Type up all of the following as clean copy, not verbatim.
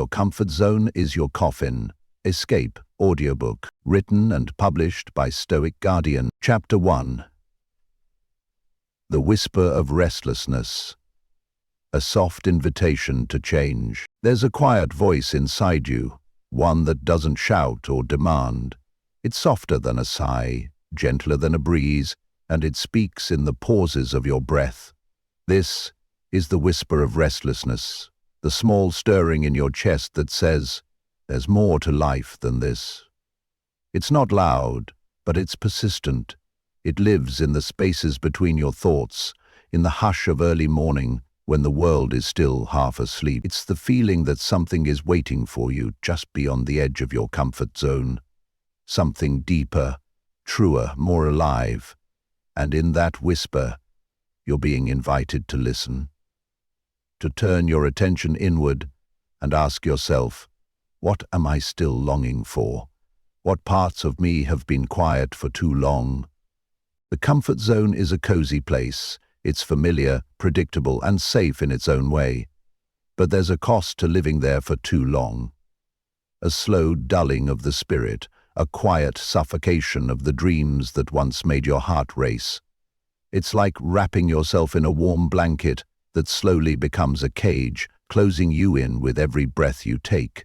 Your comfort zone is your coffin. Escape. Audiobook. Written and published by Stoic Guardian. Chapter 1. The Whisper of Restlessness. A soft invitation to change. There's a quiet voice inside you, one that doesn't shout or demand. It's softer than a sigh, gentler than a breeze, and it speaks in the pauses of your breath. This is the whisper of restlessness, the small stirring in your chest that says, there's more to life than this. It's not loud, but it's persistent. It lives in the spaces between your thoughts, in the hush of early morning when the world is still half asleep. It's the feeling that something is waiting for you just beyond the edge of your comfort zone. Something deeper, truer, more alive. And in that whisper, you're being invited to listen. To turn your attention inward and ask yourself, what am I still longing for? What parts of me have been quiet for too long? The comfort zone is a cozy place. It's familiar, predictable, and safe in its own way. But there's a cost to living there for too long. A slow dulling of the spirit, a quiet suffocation of the dreams that once made your heart race. It's like wrapping yourself in a warm blanket that slowly becomes a cage, closing you in with every breath you take.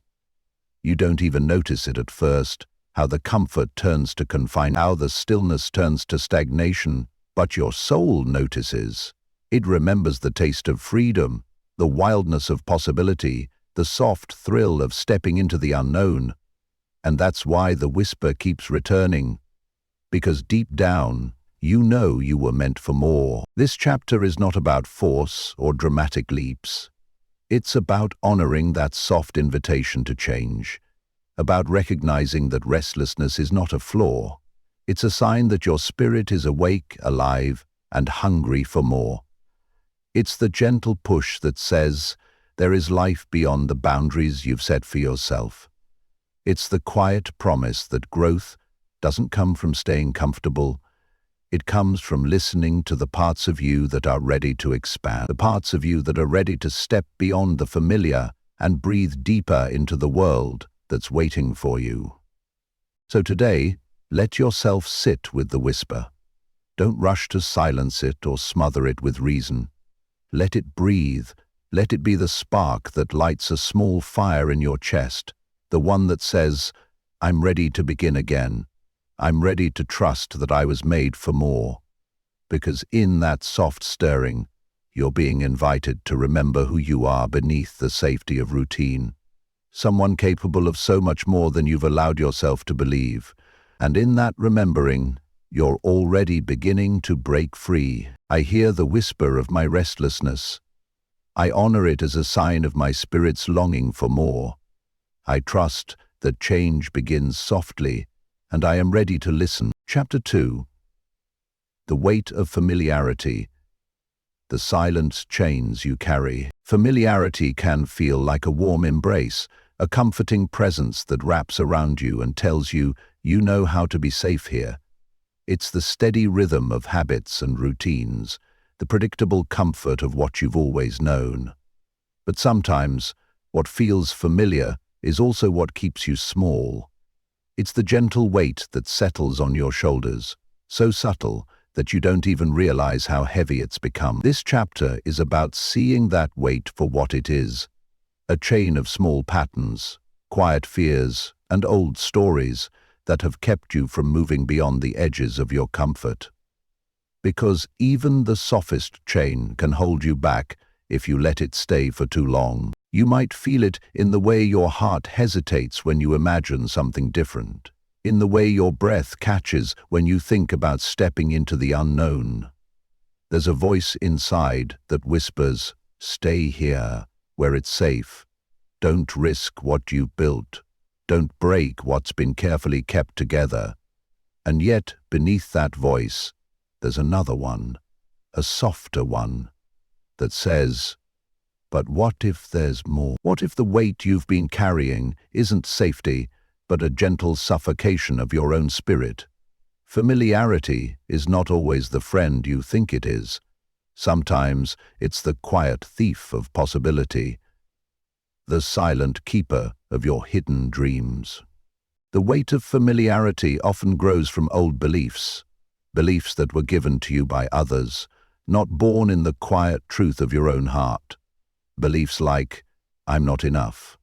You don't even notice it at first, how the comfort turns to confinement, how the stillness turns to stagnation, but your soul notices. It remembers the taste of freedom, the wildness of possibility, the soft thrill of stepping into the unknown. And that's why the whisper keeps returning, because deep down, you know you were meant for more. This chapter is not about force or dramatic leaps. It's about honoring that soft invitation to change, about recognizing that restlessness is not a flaw. It's a sign that your spirit is awake, alive, and hungry for more. It's the gentle push that says there is life beyond the boundaries you've set for yourself. It's the quiet promise that growth doesn't come from staying comfortable. It comes from listening to the parts of you that are ready to expand, the parts of you that are ready to step beyond the familiar and breathe deeper into the world that's waiting for you. So today, let yourself sit with the whisper. Don't rush to silence it or smother it with reason. Let it breathe. Let it be the spark that lights a small fire in your chest, the one that says, I'm ready to begin again. I'm ready to trust that I was made for more. Because in that soft stirring, you're being invited to remember who you are beneath the safety of routine. Someone capable of so much more than you've allowed yourself to believe. And in that remembering, you're already beginning to break free. I hear the whisper of my restlessness. I honor it as a sign of my spirit's longing for more. I trust that change begins softly, and I am ready to listen. Chapter 2. The Weight of Familiarity. The silent chains you carry. Familiarity can feel like a warm embrace, a comforting presence that wraps around you and tells you you know how to be safe here. It's the steady rhythm of habits and routines, the predictable comfort of what you've always known. But sometimes, what feels familiar is also what keeps you small. It's the gentle weight that settles on your shoulders, so subtle that you don't even realize how heavy it's become. This chapter is about seeing that weight for what it is, a chain of small patterns, quiet fears, and old stories that have kept you from moving beyond the edges of your comfort. Because even the softest chain can hold you back if you let it stay for too long. You might feel it in the way your heart hesitates when you imagine something different, in the way your breath catches when you think about stepping into the unknown. There's a voice inside that whispers, stay here, where it's safe. Don't risk what you've built. Don't break what's been carefully kept together. And yet, beneath that voice, there's another one, a softer one, that says, but what if there's more? What if the weight you've been carrying isn't safety, but a gentle suffocation of your own spirit? Familiarity is not always the friend you think it is. Sometimes it's the quiet thief of possibility. the silent keeper of your hidden dreams. The weight of familiarity often grows from old beliefs, beliefs that were given to you by others, not born in the quiet truth of your own heart. Beliefs like, I'm not enough.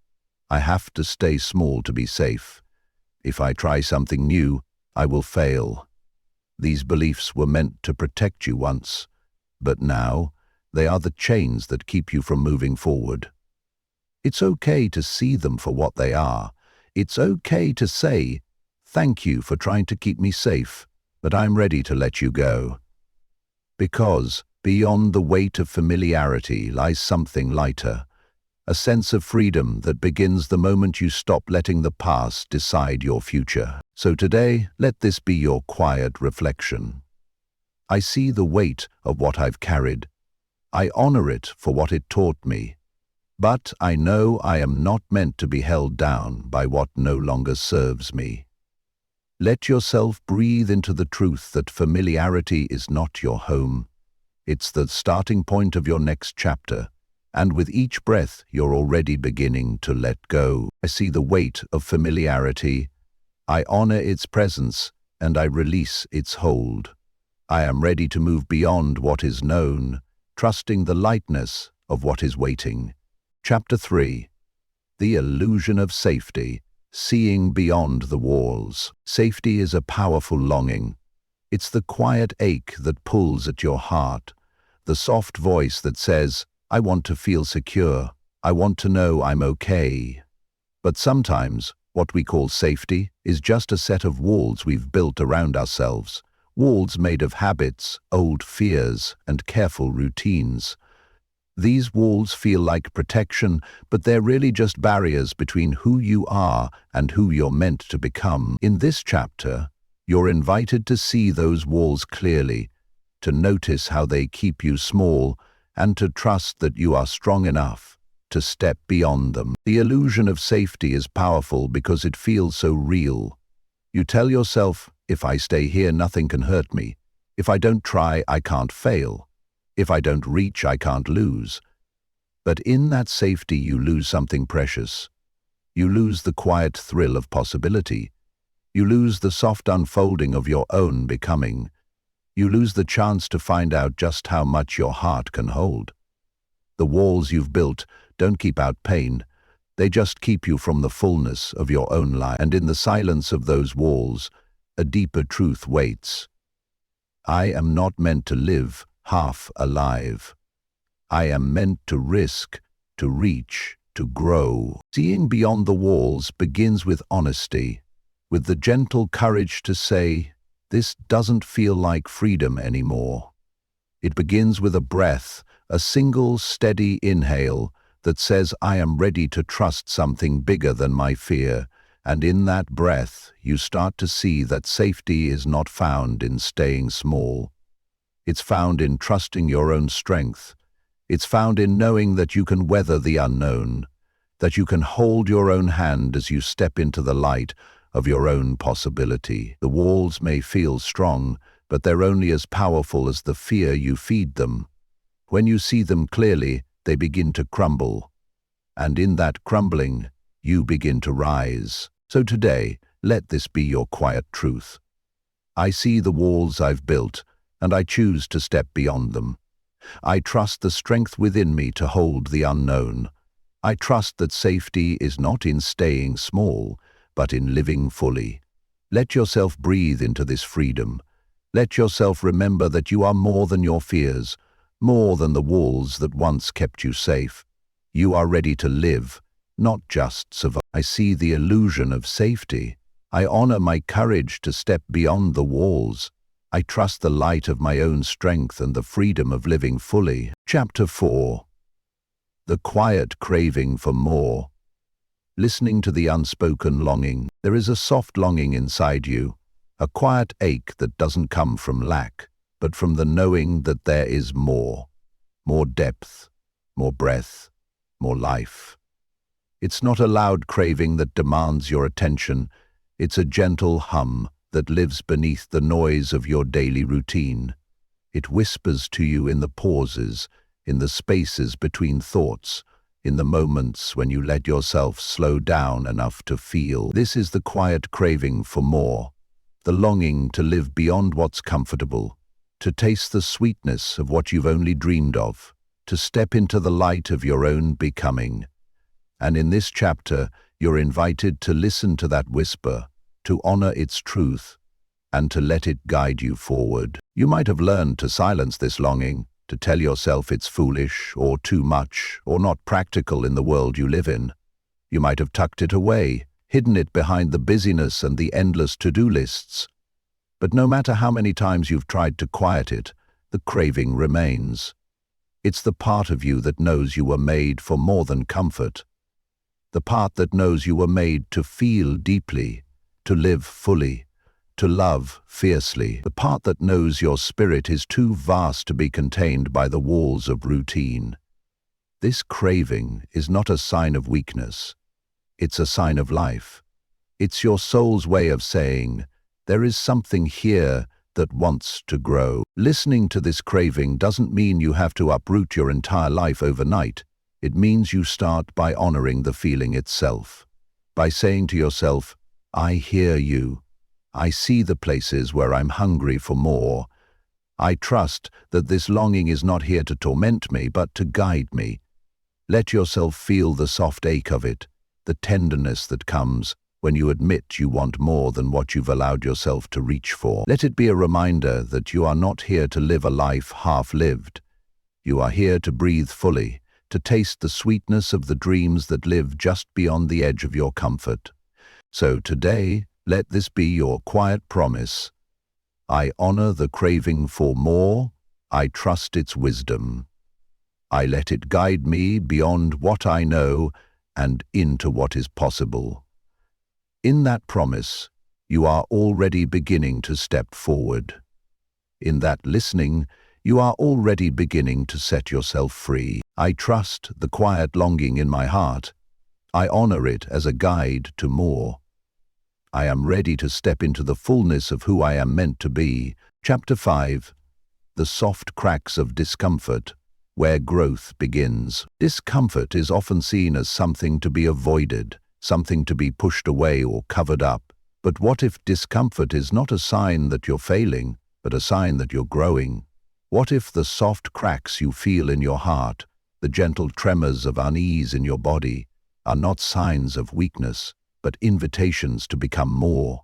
I have to stay small to be safe. If I try something new, I will fail. These beliefs were meant to protect you once, but now they are the chains that keep you from moving forward. It's okay to see them for what they are. It's okay to say, thank you for trying to keep me safe, but I'm ready to let you go. Because beyond the weight of familiarity lies something lighter, a sense of freedom that begins the moment you stop letting the past decide your future. So today, let this be your quiet reflection. I see the weight of what I've carried. I honor it for what it taught me. But I know I am not meant to be held down by what no longer serves me. Let yourself breathe into the truth that familiarity is not your home. It's the starting point of your next chapter, and with each breath you're already beginning to let go. I see the weight of familiarity. I honor its presence, and I release its hold. I am ready to move beyond what is known, trusting the lightness of what is waiting. Chapter 3. The illusion of safety, seeing beyond the walls. Safety is a powerful longing. It's the quiet ache that pulls at your heart, the soft voice that says, I want to feel secure. I want to know I'm okay. But sometimes, what we call safety is just a set of walls we've built around ourselves, walls made of habits, old fears, and careful routines. These walls feel like protection, but they're really just barriers between who you are and who you're meant to become. In this chapter, you're invited to see those walls clearly, to notice how they keep you small, and to trust that you are strong enough to step beyond them. The illusion of safety is powerful because it feels so real. You tell yourself, if I stay here, nothing can hurt me. If I don't try, I can't fail. If I don't reach, I can't lose. But in that safety, you lose something precious. You lose the quiet thrill of possibility. You lose the soft unfolding of your own becoming. You lose the chance to find out just how much your heart can hold. The walls you've built don't keep out pain. They just keep you from the fullness of your own life. And in the silence of those walls, a deeper truth waits. I am not meant to live half alive. I am meant to risk, to reach, to grow. Seeing beyond the walls begins with honesty, with the gentle courage to say, this doesn't feel like freedom anymore. It begins with a breath, a single steady inhale that says, I am ready to trust something bigger than my fear. And in that breath, you start to see that safety is not found in staying small. It's found in trusting your own strength. It's found in knowing that you can weather the unknown, that you can hold your own hand as you step into the light of your own possibility. The walls may feel strong, but they're only as powerful as the fear you feed them. When you see them clearly, they begin to crumble. And in that crumbling, you begin to rise. So today, let this be your quiet truth. I see the walls I've built, and I choose to step beyond them. I trust the strength within me to hold the unknown. I trust that safety is not in staying small, but in living fully. Let yourself breathe into this freedom. Let yourself remember that you are more than your fears, more than the walls that once kept you safe. You are ready to live, not just survive. I see the illusion of safety. I honor my courage to step beyond the walls. I trust the light of my own strength and the freedom of living fully. Chapter 4. The quiet craving for more. Listening to the unspoken longing. There is a soft longing inside you, a quiet ache that doesn't come from lack, but from the knowing that there is more depth, more breath, more life. It's not a loud craving that demands your attention. It's a gentle hum that lives beneath the noise of your daily routine. It whispers to you in the pauses, in the spaces between thoughts, in the moments when you let yourself slow down enough to feel. This is the quiet craving for more, the longing to live beyond what's comfortable, to taste the sweetness of what you've only dreamed of, to step into the light of your own becoming. And in this chapter, you're invited to listen to that whisper, to honor its truth, and to let it guide you forward. You might have learned to silence this longing, to tell yourself it's foolish, or too much, or not practical in the world you live in. You might have tucked it away, hidden it behind the busyness and the endless to-do lists. But no matter how many times you've tried to quiet it, the craving remains. It's the part of you that knows you were made for more than comfort. The part that knows you were made to feel deeply, to live fully, to love fiercely. The part that knows your spirit is too vast to be contained by the walls of routine. This craving is not a sign of weakness. It's a sign of life. It's your soul's way of saying, there is something here that wants to grow. Listening to this craving doesn't mean you have to uproot your entire life overnight. It means you start by honoring the feeling itself, by saying to yourself, I hear you. I see the places where I'm hungry for more. I trust that this longing is not here to torment me, but to guide me. Let yourself feel the soft ache of it, the tenderness that comes when you admit you want more than what you've allowed yourself to reach for. Let it be a reminder that you are not here to live a life half-lived. You are here to breathe fully, to taste the sweetness of the dreams that live just beyond the edge of your comfort. So today, let this be your quiet promise. I honor the craving for more. I trust its wisdom. I let it guide me beyond what I know and into what is possible. In that promise, you are already beginning to step forward. In that listening, you are already beginning to set yourself free. I trust the quiet longing in my heart. I honor it as a guide to more. I am ready to step into the fullness of who I am meant to be. Chapter 5. The soft cracks of discomfort, where growth begins. Discomfort is often seen as something to be avoided, something to be pushed away or covered up. But what if discomfort is not a sign that you're failing, but a sign that you're growing? What if the soft cracks you feel in your heart, the gentle tremors of unease in your body, are not signs of weakness, but invitations to become more?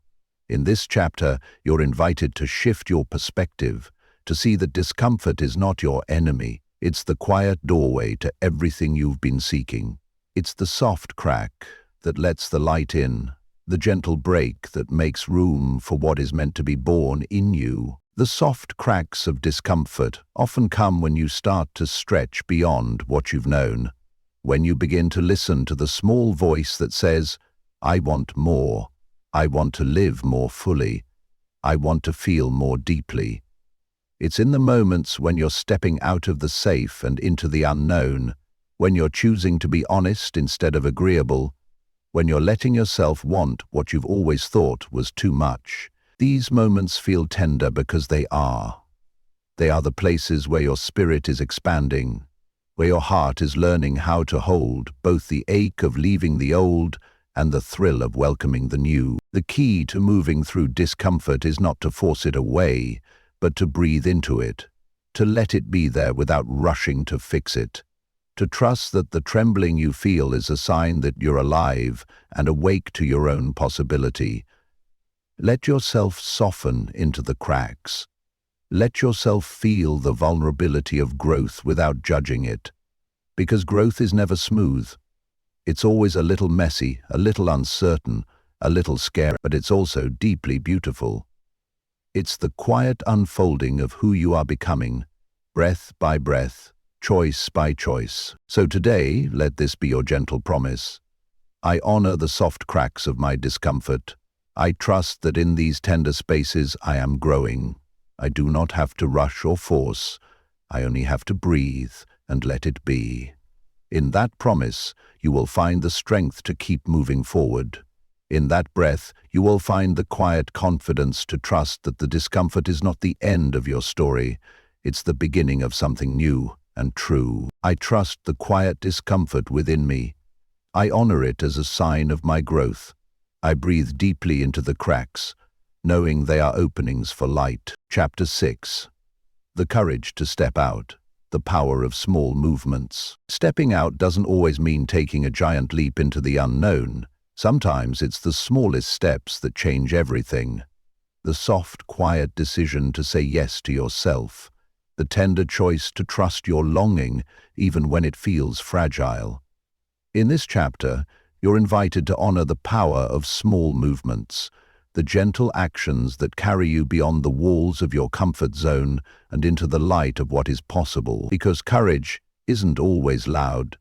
In this chapter, you're invited to shift your perspective, to see that discomfort is not your enemy. It's the quiet doorway to everything you've been seeking. It's the soft crack that lets the light in, the gentle break that makes room for what is meant to be born in you. The soft cracks of discomfort often come when you start to stretch beyond what you've known, when you begin to listen to the small voice that says, I want more. I want to live more fully. I want to feel more deeply. It's in the moments when you're stepping out of the safe and into the unknown, when you're choosing to be honest instead of agreeable, when you're letting yourself want what you've always thought was too much. These moments feel tender because they are. They are the places where your spirit is expanding, where your heart is learning how to hold both the ache of leaving the old and the thrill of welcoming the new. The key to moving through discomfort is not to force it away, but to breathe into it, to let it be there without rushing to fix it, to trust that the trembling you feel is a sign that you're alive and awake to your own possibility. Let yourself soften into the cracks. Let yourself feel the vulnerability of growth without judging it, because growth is never smooth. It's always a little messy, a little uncertain, a little scary, but it's also deeply beautiful. It's the quiet unfolding of who you are becoming, breath by breath, choice by choice. So today, let this be your gentle promise. I honor the soft cracks of my discomfort. I trust that in these tender spaces I am growing. I do not have to rush or force. I only have to breathe and let it be. In that promise, you will find the strength to keep moving forward. In that breath, you will find the quiet confidence to trust that the discomfort is not the end of your story. It's the beginning of something new, and true. I trust the quiet discomfort within me. I honor it as a sign of my growth. I breathe deeply into the cracks, knowing they are openings for light. Chapter 6. The courage to step out. The power of small movements. Stepping out doesn't always mean taking a giant leap into the unknown. Sometimes it's the smallest steps that change everything. The soft, quiet decision to say yes to yourself. The tender choice to trust your longing even when it feels fragile. In this chapter, you're invited to honor the power of small movements, the gentle actions that carry you beyond the walls of your comfort zone and into the light of what is possible. Because courage isn't always loud.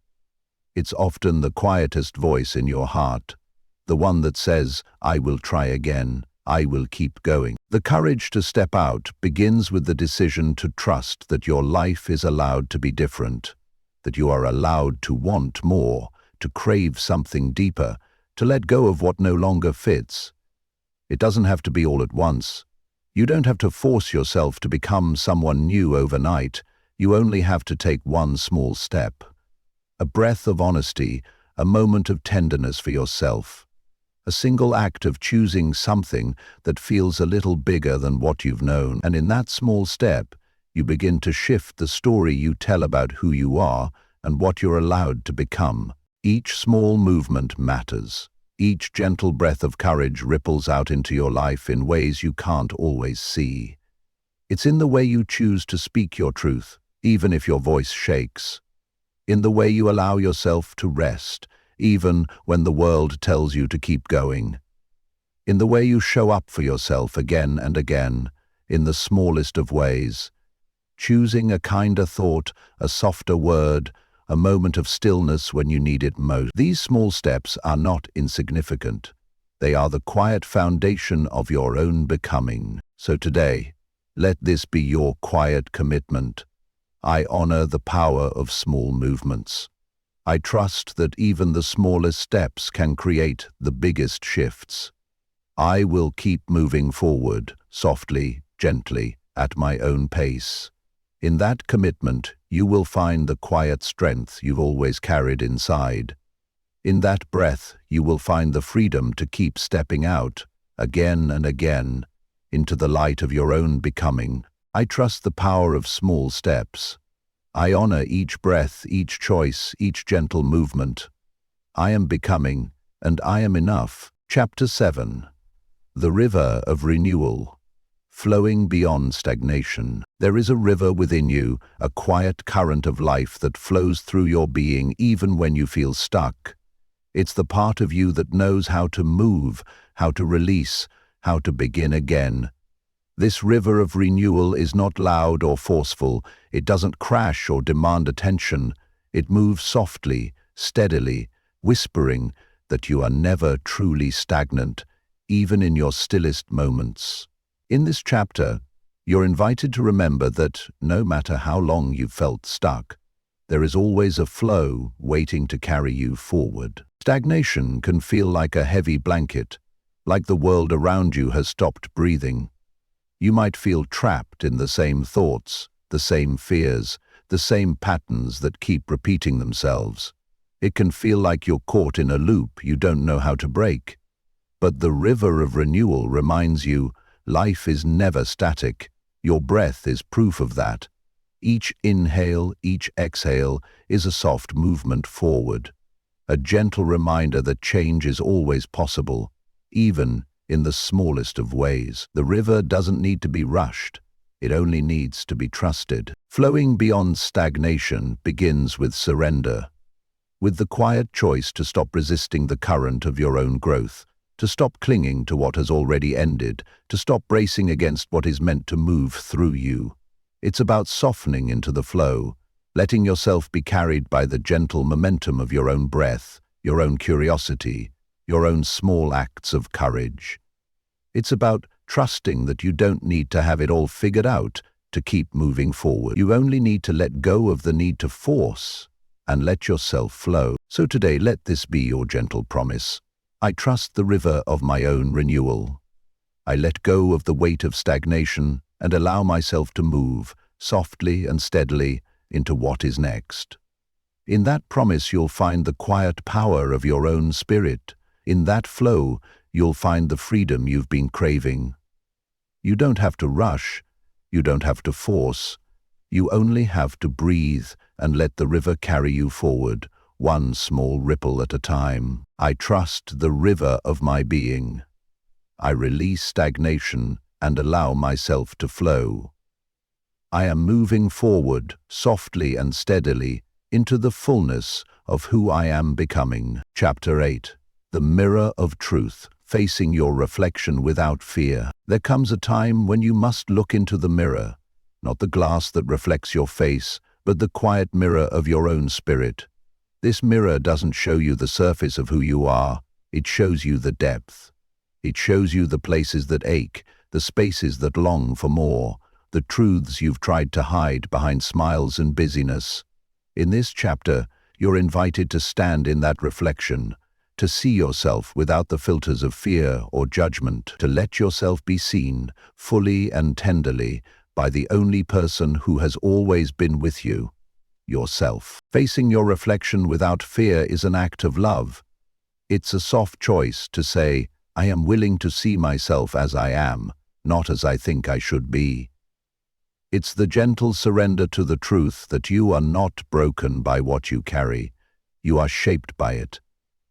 It's often the quietest voice in your heart, the one that says, "I will try again, I will keep going." The courage to step out begins with the decision to trust that your life is allowed to be different, that you are allowed to want more, to crave something deeper, to let go of what no longer fits. It doesn't have to be all at once. You don't have to force yourself to become someone new overnight. You only have to take one small step. A breath of honesty, a moment of tenderness for yourself. A single act of choosing something that feels a little bigger than what you've known. And in that small step, you begin to shift the story you tell about who you are and what you're allowed to become. Each small movement matters. Each gentle breath of courage ripples out into your life in ways you can't always see. It's in the way you choose to speak your truth, even if your voice shakes. In the way you allow yourself to rest, even when the world tells you to keep going. In the way you show up for yourself again and again, in the smallest of ways. Choosing a kinder thought, a softer word, a moment of stillness when you need it most. These small steps are not insignificant. They are the quiet foundation of your own becoming. So today, let this be your quiet commitment. I honor the power of small movements. I trust that even the smallest steps can create the biggest shifts. I will keep moving forward, softly, gently, at my own pace. In that commitment, you will find the quiet strength you've always carried inside. In that breath, you will find the freedom to keep stepping out, again and again, into the light of your own becoming. I trust the power of small steps. I honor each breath, each choice, each gentle movement. I am becoming, and I am enough. Chapter 7. The River of Renewal. Flowing beyond stagnation. There is a river within you, a quiet current of life that flows through your being even when you feel stuck. It's the part of you that knows how to move, how to release, how to begin again. This river of renewal is not loud or forceful. It doesn't crash or demand attention. It moves softly, steadily, whispering that you are never truly stagnant, even in your stillest moments. In this chapter, you're invited to remember that no matter how long you've felt stuck, there is always a flow waiting to carry you forward. Stagnation can feel like a heavy blanket, like the world around you has stopped breathing. You might feel trapped in the same thoughts, the same fears, the same patterns that keep repeating themselves. It can feel like you're caught in a loop you don't know how to break. But the river of renewal reminds you, life is never static. Your breath is proof of that. Each inhale, each exhale is a soft movement forward. A gentle reminder that change is always possible, even in the smallest of ways. The river doesn't need to be rushed. It only needs to be trusted. Flowing beyond stagnation begins with surrender, with the quiet choice to stop resisting the current of your own growth, to stop clinging to what has already ended, to stop racing against what is meant to move through you. It's about softening into the flow, letting yourself be carried by the gentle momentum of your own breath, your own curiosity, your own small acts of courage. It's about trusting that you don't need to have it all figured out to keep moving forward. You only need to let go of the need to force and let yourself flow. So today, let this be your gentle promise. I trust the river of my own renewal. I let go of the weight of stagnation and allow myself to move softly and steadily, into what is next. In that promise you'll find the quiet power of your own spirit. In that flow you'll find the freedom you've been craving. You don't have to rush, you don't have to force. You only have to breathe and let the river carry you forward, one small ripple at a time. I trust the river of my being. I release stagnation and allow myself to flow. I am moving forward, softly and steadily, into the fullness of who I am becoming. Chapter 8. The Mirror of Truth. Facing your reflection without fear. There comes a time when you must look into the mirror, not the glass that reflects your face, but the quiet mirror of your own spirit. This mirror doesn't show you the surface of who you are, it shows you the depth. It shows you the places that ache, the spaces that long for more, the truths you've tried to hide behind smiles and busyness. In this chapter, you're invited to stand in that reflection, to see yourself without the filters of fear or judgment, to let yourself be seen fully and tenderly by the only person who has always been with you, yourself. Facing your reflection without fear is an act of love. It's a soft choice to say, I am willing to see myself as I am, not as I think I should be. It's the gentle surrender to the truth that you are not broken by what you carry. You are shaped by it.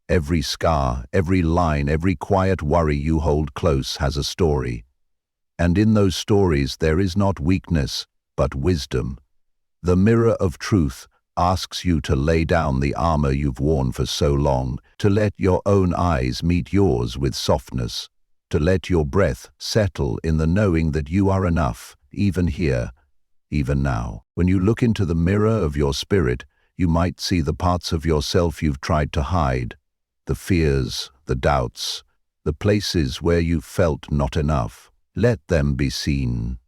Every scar, every line, every quiet worry you hold close has a story. And in those stories there is not weakness, but wisdom. The mirror of truth asks you to lay down the armor you've worn for so long, to let your own eyes meet yours with softness, to let your breath settle in the knowing that you are enough, even here, even now. When you look into the mirror of your spirit, you might see the parts of yourself you've tried to hide, the fears, the doubts, the places where you felt not enough. Let them be seen.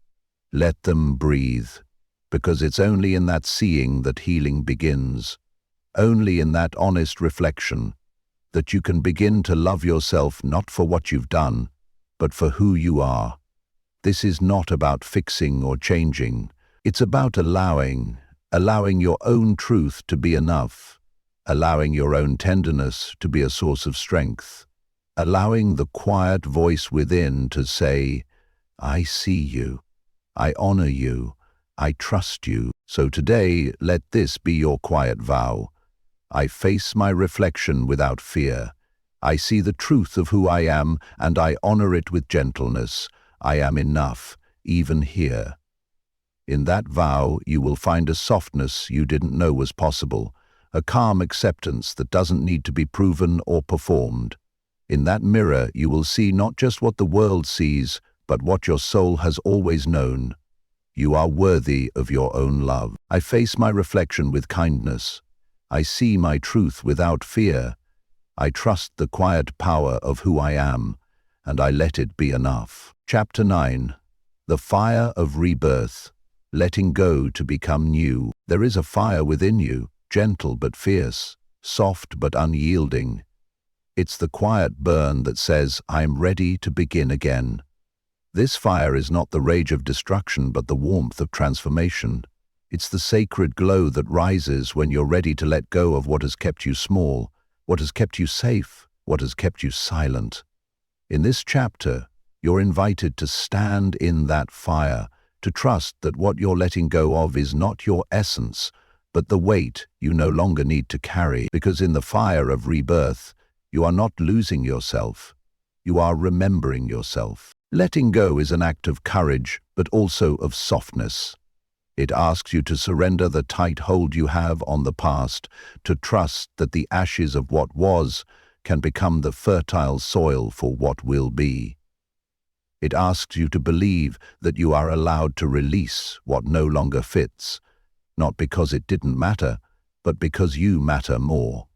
Let them breathe, because it's only in that seeing that healing begins. Only in that honest reflection that you can begin to love yourself not for what you've done, but for who you are. This is not about fixing or changing. It's about allowing your own truth to be enough. Allowing your own tenderness to be a source of strength, allowing the quiet voice within to say, I see you, I honor you, I trust you. So today, let this be your quiet vow. I face my reflection without fear. I see the truth of who I am, and I honor it with gentleness. I am enough, even here. In that vow, you will find a softness you didn't know was possible, a calm acceptance that doesn't need to be proven or performed. In that mirror, you will see not just what the world sees, but what your soul has always known. You are worthy of your own love. I face my reflection with kindness. I see my truth without fear. I trust the quiet power of who I am, and I let it be enough. Chapter 9. The Fire of Rebirth. Letting go to become new. There is a fire within you, gentle but fierce, soft but unyielding. It's the quiet burn that says, I'm ready to begin again. This fire is not the rage of destruction, but the warmth of transformation. It's the sacred glow that rises when you're ready to let go of what has kept you small, what has kept you safe, what has kept you silent. In this chapter, you're invited to stand in that fire, to trust that what you're letting go of is not your essence, but the weight you no longer need to carry, because in the fire of rebirth, you are not losing yourself, you are remembering yourself. Letting go is an act of courage, but also of softness. It asks you to surrender the tight hold you have on the past, to trust that the ashes of what was can become the fertile soil for what will be. It asks you to believe that you are allowed to release what no longer fits, not because it didn't matter, but because you matter more.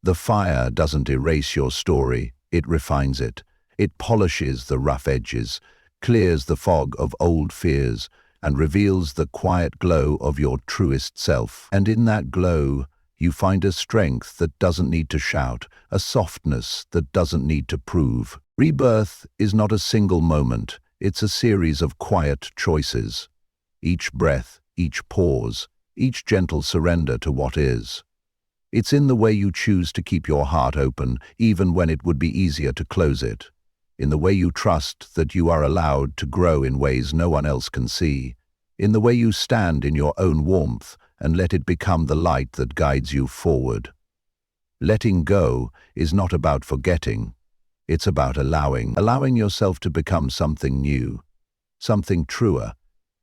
The fire doesn't erase your story, it refines it. It polishes the rough edges, clears the fog of old fears, and reveals the quiet glow of your truest self. And in that glow, you find a strength that doesn't need to shout, a softness that doesn't need to prove. Rebirth is not a single moment, it's a series of quiet choices. Each breath, each pause, each gentle surrender to what is. It's in the way you choose to keep your heart open, even when it would be easier to close it. In the way you trust that you are allowed to grow in ways no one else can see. In the way you stand in your own warmth and let it become the light that guides you forward. Letting go is not about forgetting. It's about allowing yourself to become something new, something truer,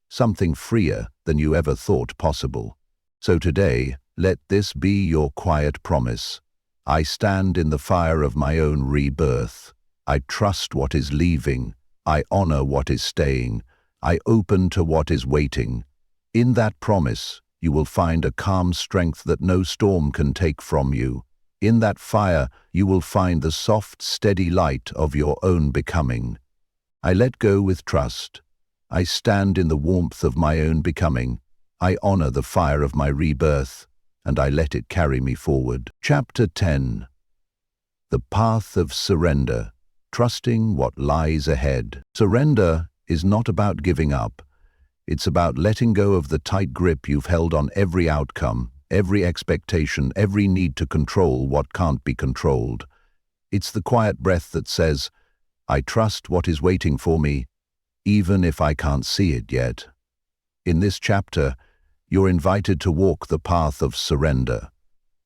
something freer than you ever thought possible. So today, let this be your quiet promise. I stand in the fire of my own rebirth. I trust what is leaving. I honor what is staying. I open to what is waiting. In that promise, you will find a calm strength that no storm can take from you. In that fire, you will find the soft, steady light of your own becoming. I let go with trust. I stand in the warmth of my own becoming. I honor the fire of my rebirth, and I let it carry me forward. Chapter 10. The Path of Surrender. Trusting what lies ahead. Surrender is not about giving up. It's about letting go of the tight grip you've held on every outcome, every expectation, every need to control what can't be controlled. It's the quiet breath that says, I trust what is waiting for me, even if I can't see it yet. In this chapter, you're invited to walk the path of surrender,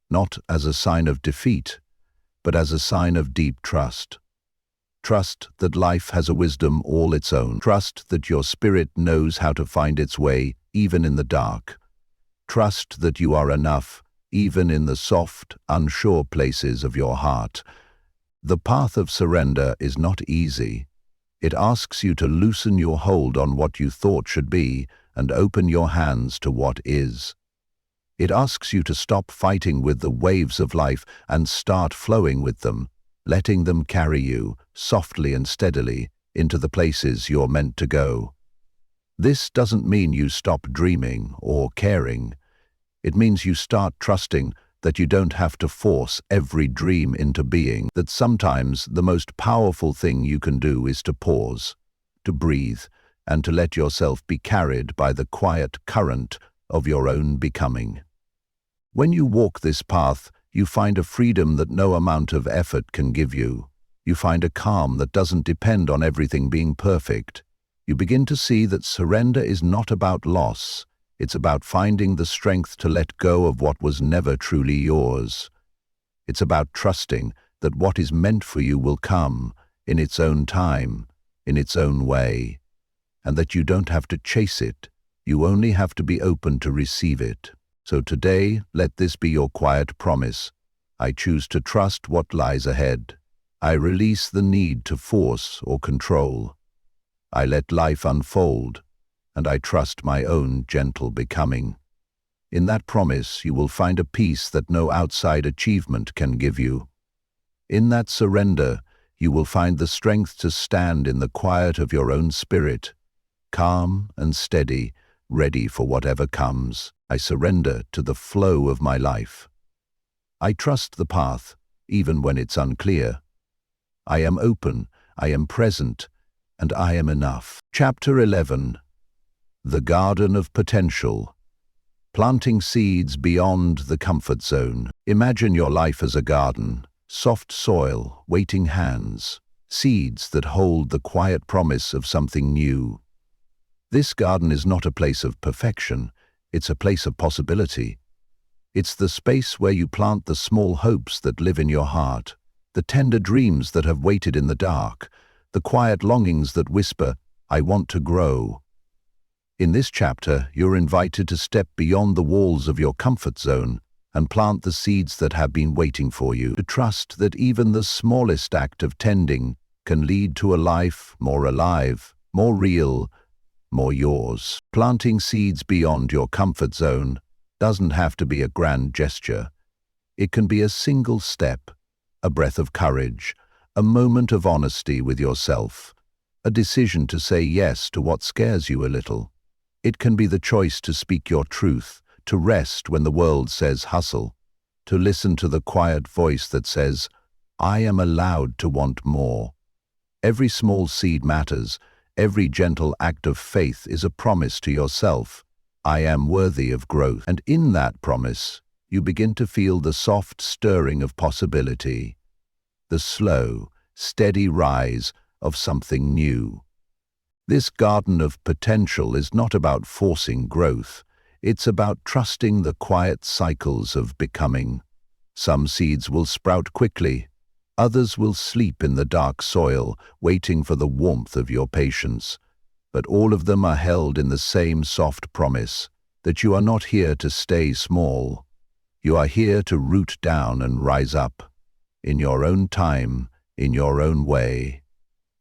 not as a sign of defeat, but as a sign of deep trust. Trust that life has a wisdom all its own. Trust that your spirit knows how to find its way, even in the dark. Trust that you are enough, even in the soft, unsure places of your heart. The path of surrender is not easy. It asks you to loosen your hold on what you thought should be and open your hands to what is. It asks you to stop fighting with the waves of life and start flowing with them, letting them carry you, softly and steadily, into the places you're meant to go. This doesn't mean you stop dreaming or caring. It means you start trusting that you don't have to force every dream into being, that sometimes the most powerful thing you can do is to pause, to breathe, and to let yourself be carried by the quiet current of your own becoming. When you walk this path, you find a freedom that no amount of effort can give you. You find a calm that doesn't depend on everything being perfect. You begin to see that surrender is not about loss. It's about finding the strength to let go of what was never truly yours. It's about trusting that what is meant for you will come in its own time, in its own way, and that you don't have to chase it. You only have to be open to receive it. So today, let this be your quiet promise. I choose to trust what lies ahead. I release the need to force or control. I let life unfold, and I trust my own gentle becoming. In that promise, you will find a peace that no outside achievement can give you. In that surrender, you will find the strength to stand in the quiet of your own spirit, calm and steady, ready for whatever comes. I surrender to the flow of my life. I trust the path, even when it's unclear. I am open, I am present, and I am enough. Chapter 11. The Garden of Potential. Planting seeds beyond the comfort zone. Imagine your life as a garden, soft soil, waiting hands, seeds that hold the quiet promise of something new. This garden is not a place of perfection. It's a place of possibility. It's the space where you plant the small hopes that live in your heart, the tender dreams that have waited in the dark, the quiet longings that whisper, I want to grow. In this chapter, you're invited to step beyond the walls of your comfort zone and plant the seeds that have been waiting for you, to trust that even the smallest act of tending can lead to a life more alive, more real, more yours. Planting seeds beyond your comfort zone doesn't have to be a grand gesture. It can be a single step, a breath of courage, a moment of honesty with yourself, a decision to say yes to what scares you a little. It can be the choice to speak your truth, to rest when the world says hustle, to listen to the quiet voice that says, I am allowed to want more. Every small seed matters. Every gentle act of faith is a promise to yourself, I am worthy of growth. And in that promise, you begin to feel the soft stirring of possibility, the slow, steady rise of something new. This garden of potential is not about forcing growth. It's about trusting the quiet cycles of becoming. Some seeds will sprout quickly. Others will sleep in the dark soil, waiting for the warmth of your patience. But all of them are held in the same soft promise that you are not here to stay small. You are here to root down and rise up. In your own time, in your own way.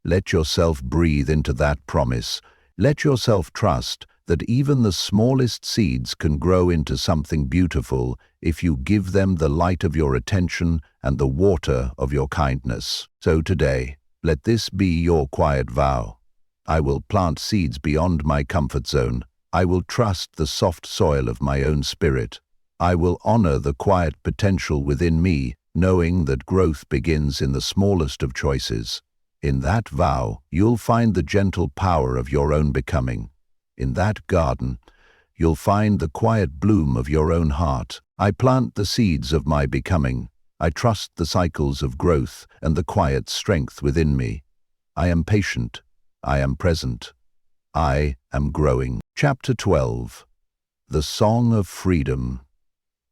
Let yourself breathe into that promise. Let yourself trust that even the smallest seeds can grow into something beautiful if you give them the light of your attention and the water of your kindness. So today, let this be your quiet vow. I will plant seeds beyond my comfort zone. I will trust the soft soil of my own spirit. I will honor the quiet potential within me, knowing that growth begins in the smallest of choices. In that vow, you'll find the gentle power of your own becoming. In that garden, you'll find the quiet bloom of your own heart. I plant the seeds of my becoming. I trust the cycles of growth and the quiet strength within me. I am patient. I am present. I am growing. Chapter 12. The Song of Freedom.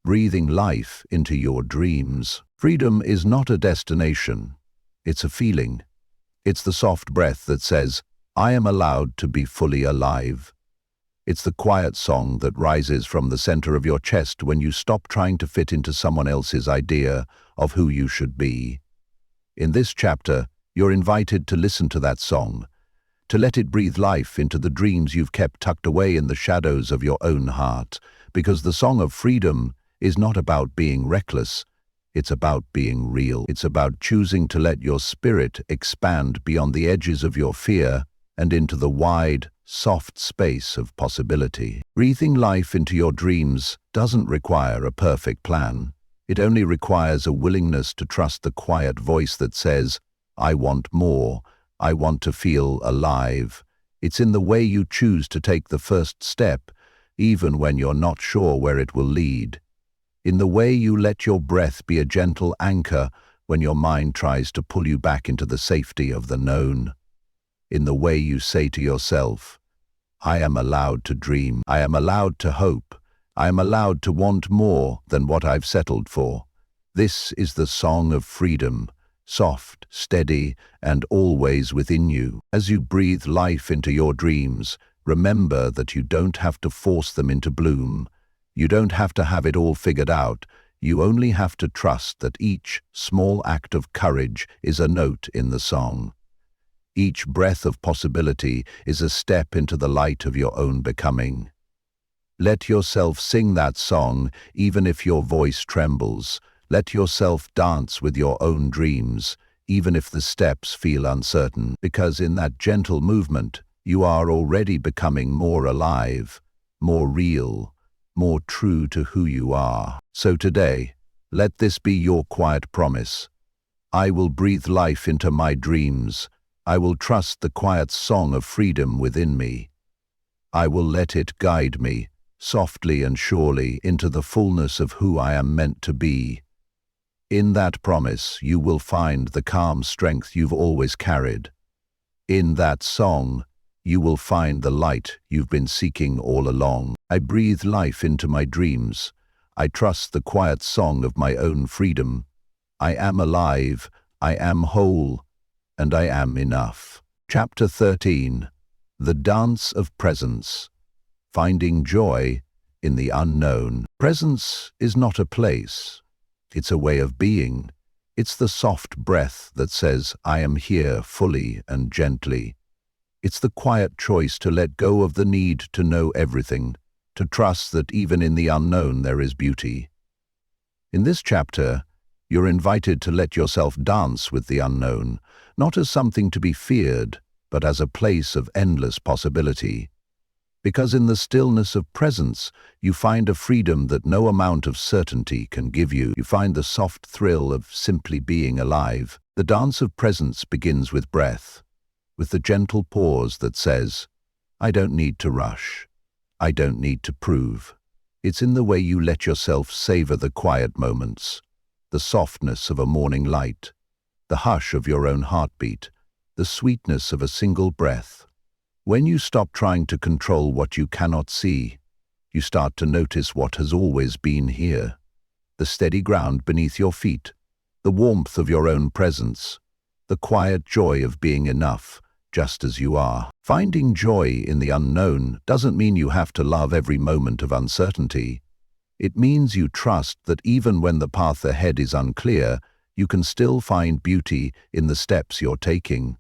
Breathing life into your dreams. Freedom is not a destination. It's a feeling. It's the soft breath that says, I am allowed to be fully alive. It's the quiet song that rises from the center of your chest when you stop trying to fit into someone else's idea of who you should be. In this chapter, you're invited to listen to that song, to let it breathe life into the dreams you've kept tucked away in the shadows of your own heart, because the Song of Freedom is not about being reckless. It's about being real. It's about choosing to let your spirit expand beyond the edges of your fear and into the wide, soft space of possibility. Breathing life into your dreams doesn't require a perfect plan. It only requires a willingness to trust the quiet voice that says, I want more. I want to feel alive. It's in the way you choose to take the first step, even when you're not sure where it will lead. In the way you let your breath be a gentle anchor when your mind tries to pull you back into the safety of the known. In the way you say to yourself, I am allowed to dream. I am allowed to hope. I am allowed to want more than what I've settled for. This is the Song of Freedom, soft, steady, and always within you. As you breathe life into your dreams, remember that you don't have to force them into bloom. You don't have to have it all figured out. You only have to trust that each small act of courage is a note in the song. Each breath of possibility is a step into the light of your own becoming. Let yourself sing that song even if your voice trembles. Let yourself dance with your own dreams, even if the steps feel uncertain, because in that gentle movement, you are already becoming more alive, more real, more true to who you are. So today, let this be your quiet promise. I will breathe life into my dreams. I will trust the quiet song of freedom within me. I will let it guide me, softly and surely, into the fullness of who I am meant to be. In that promise, you will find the calm strength you've always carried. In that song, you will find the light you've been seeking all along. I breathe life into my dreams. I trust the quiet song of my own freedom. I am alive, I am whole, and I am enough. Chapter 13. The Dance of Presence. Finding joy in the unknown. Presence is not a place. It's a way of being. It's the soft breath that says, I am here fully and gently. It's the quiet choice to let go of the need to know everything, to trust that even in the unknown there is beauty. In this chapter, you're invited to let yourself dance with the unknown, not as something to be feared, but as a place of endless possibility. Because in the stillness of presence, you find a freedom that no amount of certainty can give you. You find the soft thrill of simply being alive. The dance of presence begins with breath, with the gentle pause that says, I don't need to rush. I don't need to prove. It's in the way you let yourself savor the quiet moments, the softness of a morning light, the hush of your own heartbeat, the sweetness of a single breath. When you stop trying to control what you cannot see, you start to notice what has always been here. The steady ground beneath your feet, the warmth of your own presence, the quiet joy of being enough, just as you are. Finding joy in the unknown doesn't mean you have to love every moment of uncertainty. It means you trust that even when the path ahead is unclear, you can still find beauty in the steps you're taking.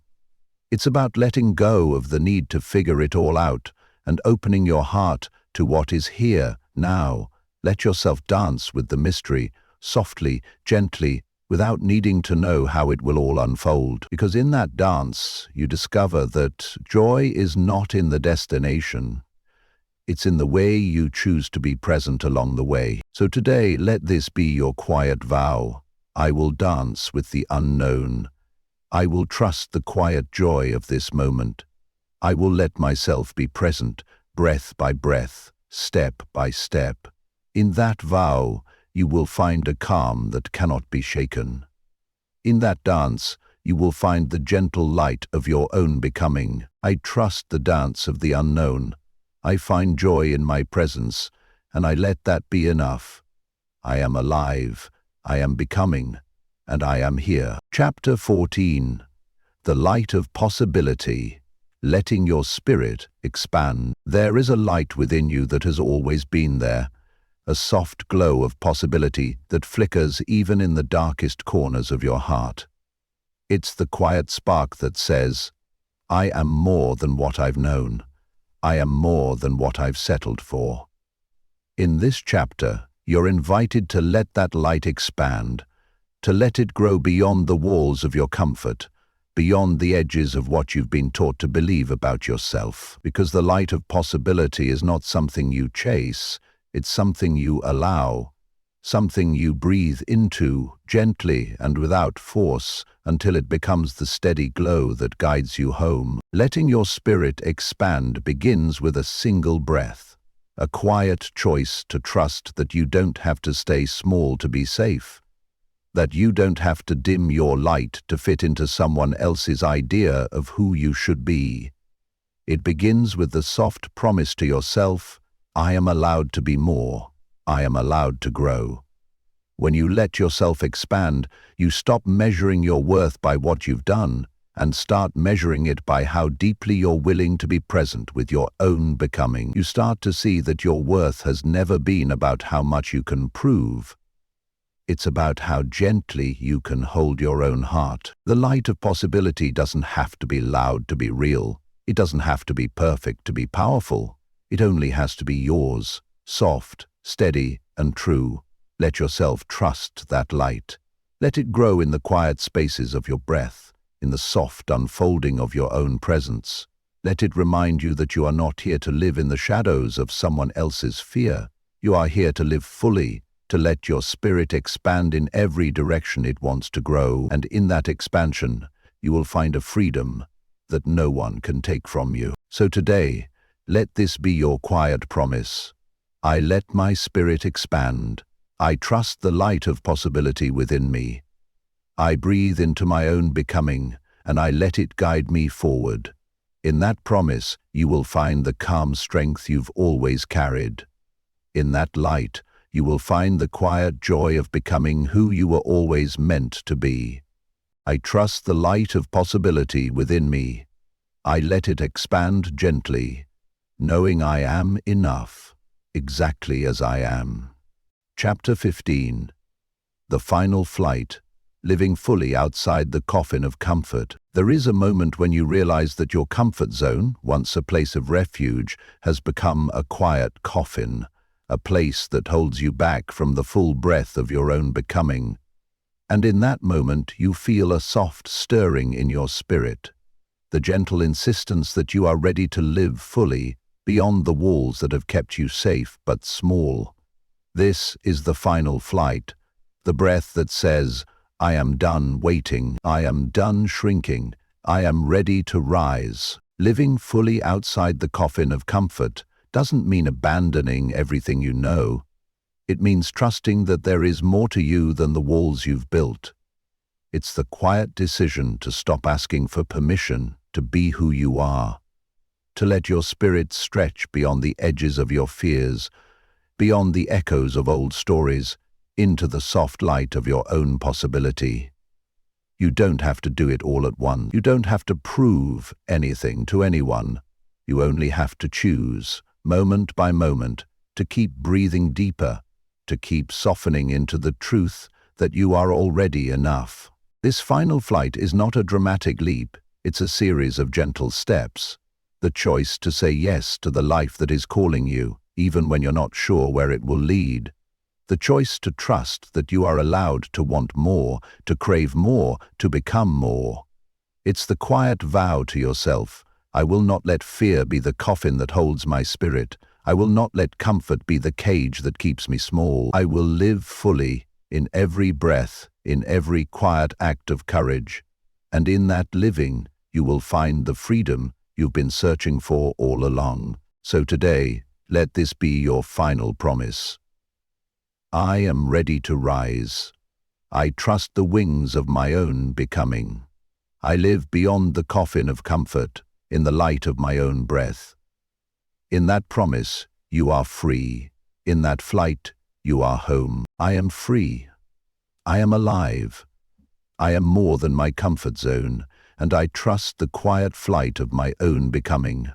It's about letting go of the need to figure it all out and opening your heart to what is here, now. Let yourself dance with the mystery, softly, gently, without needing to know how it will all unfold. Because in that dance, you discover that joy is not in the destination. It's in the way you choose to be present along the way. So today, let this be your quiet vow. I will dance with the unknown. I will trust the quiet joy of this moment. I will let myself be present, breath by breath, step by step. In that vow, you will find a calm that cannot be shaken. In that dance, you will find the gentle light of your own becoming. I trust the dance of the unknown. I find joy in my presence, and I let that be enough. I am alive, I am becoming, and I am here. Chapter 14. The Light of Possibility. Letting your spirit expand. There is a light within you that has always been there, a soft glow of possibility that flickers even in the darkest corners of your heart. It's the quiet spark that says, I am more than what I've known. I am more than what I've settled for. In this chapter, you're invited to let that light expand, to let it grow beyond the walls of your comfort, beyond the edges of what you've been taught to believe about yourself. Because the light of possibility is not something you chase, it's something you allow, something you breathe into gently and without force until it becomes the steady glow that guides you home. Letting your spirit expand begins with a single breath, a quiet choice to trust that you don't have to stay small to be safe, that you don't have to dim your light to fit into someone else's idea of who you should be. It begins with the soft promise to yourself, I am allowed to be more. I am allowed to grow. When you let yourself expand, you stop measuring your worth by what you've done and start measuring it by how deeply you're willing to be present with your own becoming. You start to see that your worth has never been about how much you can prove. It's about how gently you can hold your own heart. The light of possibility doesn't have to be loud to be real. It doesn't have to be perfect to be powerful. It only has to be yours, soft, steady, and true. Let yourself trust that light. Let it grow in the quiet spaces of your breath, in the soft unfolding of your own presence. Let it remind you that you are not here to live in the shadows of someone else's fear. You are here to live fully, to let your spirit expand in every direction it wants to grow. And in that expansion, you will find a freedom that no one can take from you. So today, let this be your quiet promise. I let my spirit expand. I trust the light of possibility within me. I breathe into my own becoming, and I let it guide me forward. In that promise, you will find the calm strength you've always carried. In that light, you will find the quiet joy of becoming who you were always meant to be. I trust the light of possibility within me. I let it expand gently, knowing I am enough, exactly as I am. Chapter 15. The Final Flight. Living fully outside the coffin of comfort. There is a moment when you realize that your comfort zone, once a place of refuge, has become a quiet coffin, a place that holds you back from the full breath of your own becoming. And in that moment, you feel a soft stirring in your spirit, the gentle insistence that you are ready to live fully, beyond the walls that have kept you safe but small. This is the final flight, the breath that says, I am done waiting, I am done shrinking, I am ready to rise. Living fully outside the coffin of comfort doesn't mean abandoning everything you know. It means trusting that there is more to you than the walls you've built. It's the quiet decision to stop asking for permission to be who you are, to let your spirit stretch beyond the edges of your fears, beyond the echoes of old stories, into the soft light of your own possibility. You don't have to do it all at once. You don't have to prove anything to anyone. You only have to choose, moment by moment, to keep breathing deeper, to keep softening into the truth that you are already enough. This final flight is not a dramatic leap, it's a series of gentle steps. The choice to say yes to the life that is calling you, even when you're not sure where it will lead. The choice to trust that you are allowed to want more, to crave more, to become more. It's the quiet vow to yourself, I will not let fear be the coffin that holds my spirit. I will not let comfort be the cage that keeps me small. I will live fully, in every breath, in every quiet act of courage. And in that living, you will find the freedom you've been searching for all along. So today, let this be your final promise. I am ready to rise. I trust the wings of my own becoming. I live beyond the coffin of comfort, in the light of my own breath. In that promise, you are free. In that flight, you are home. I am free. I am alive. I am more than my comfort zone, and I trust the quiet flight of my own becoming.